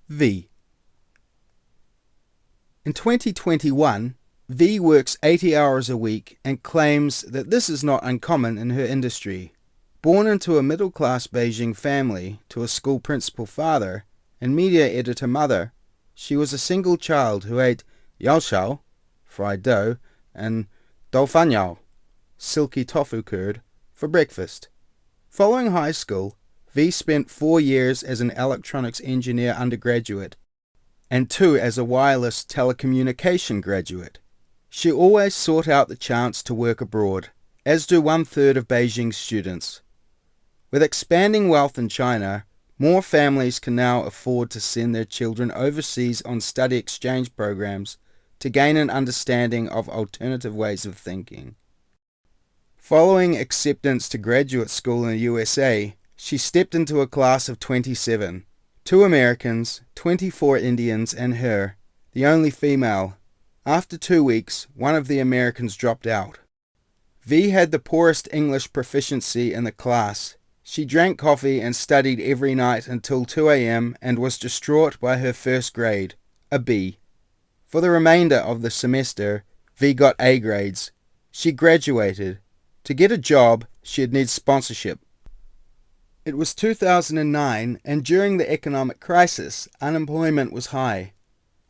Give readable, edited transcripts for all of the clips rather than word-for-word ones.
V. In 2021, V works 80 hours a week and claims that this is not uncommon in her industry. Born into a middle-class Beijing family to a school principal father and media editor mother, she was a single child who ate yaoshao, fried dough, and doufanyao, silky tofu curd, for breakfast. Following high school, V spent 4 years as an electronics engineer undergraduate and 2 as a wireless telecommunication graduate. She always sought out the chance to work abroad, as do 1/3 of Beijing's students. With expanding wealth in China, more families can now afford to send their children overseas on study exchange programs to gain an understanding of alternative ways of thinking. Following acceptance to graduate school in the USA, she stepped into a class of 27, 2 Americans, 24 Indians, and her, the only female. After 2 weeks, one of the Americans dropped out. V had the poorest English proficiency in the class. She drank coffee and studied every night until 2 a.m. and was distraught by her first grade, a B. For the remainder of the semester, V got A grades. She graduated. To get a job, she'd need sponsorship. It was 2009, and during the economic crisis, unemployment was high.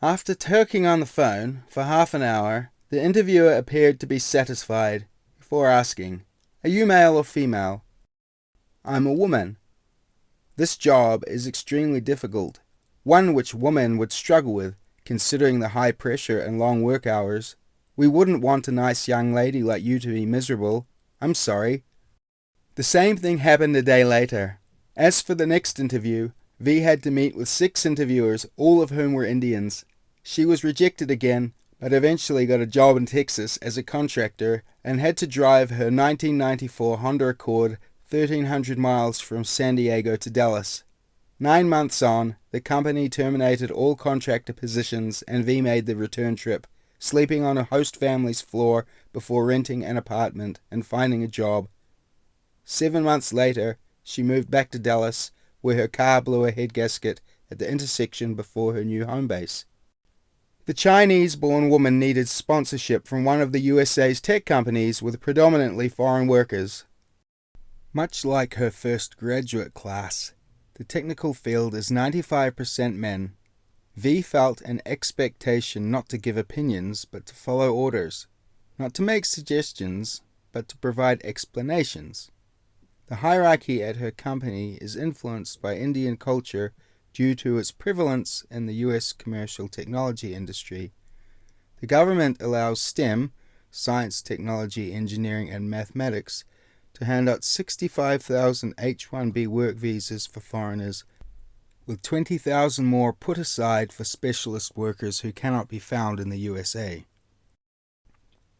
After talking on the phone for half an hour, the interviewer appeared to be satisfied before asking, "Are you male or female?" "I'm a woman." This job is extremely difficult, one which women would struggle with, considering the high pressure and long work hours. "We wouldn't want a nice young lady like you to be miserable. I'm sorry." The same thing happened a day later. As for the next interview, V had to meet with 6 interviewers, all of whom were Indians. She was rejected again, but eventually got a job in Texas as a contractor and had to drive her 1994 Honda Accord 1,300 miles from San Diego to Dallas. 9 months on, the company terminated all contractor positions and V made the return trip, sleeping on a host family's floor before renting an apartment and finding a job. 7 months later, she moved back to Dallas, where her car blew a head gasket at the intersection before her new home base. The Chinese-born woman needed sponsorship from one of the USA's tech companies with predominantly foreign workers. Much like her first graduate class, the technical field is 95% men. V felt an expectation not to give opinions, but to follow orders, not to make suggestions, but to provide explanations. The hierarchy at her company is influenced by Indian culture due to its prevalence in the US commercial technology industry. The government allows STEM, science, technology, engineering, and mathematics, to hand out 65,000 H-1B work visas for foreigners, with 20,000 more put aside for specialist workers who cannot be found in the USA.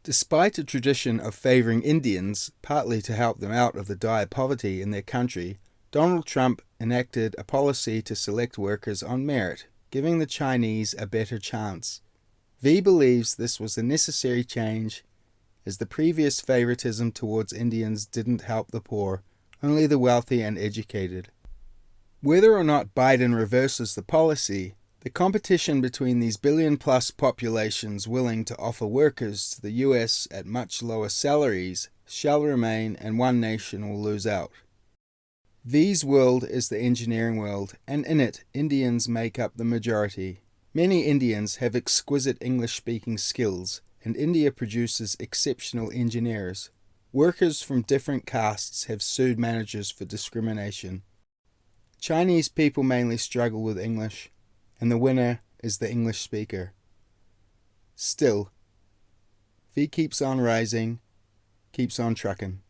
Despite a tradition of favoring Indians, partly to help them out of the dire poverty in their country, Donald Trump enacted a policy to select workers on merit, giving the Chinese a better chance. V believes this was a necessary change, as the previous favoritism towards Indians didn't help the poor, only the wealthy and educated. Whether or not Biden reverses the policy, the competition between these billion-plus populations willing to offer workers to the US at much lower salaries shall remain, and one nation will lose out. V's world is the engineering world, and in it, Indians make up the majority. Many Indians have exquisite English-speaking skills, and India produces exceptional engineers. Workers from different castes have sued managers for discrimination. Chinese people mainly struggle with English, and the winner is the English speaker. Still, V keeps on rising, keeps on trucking.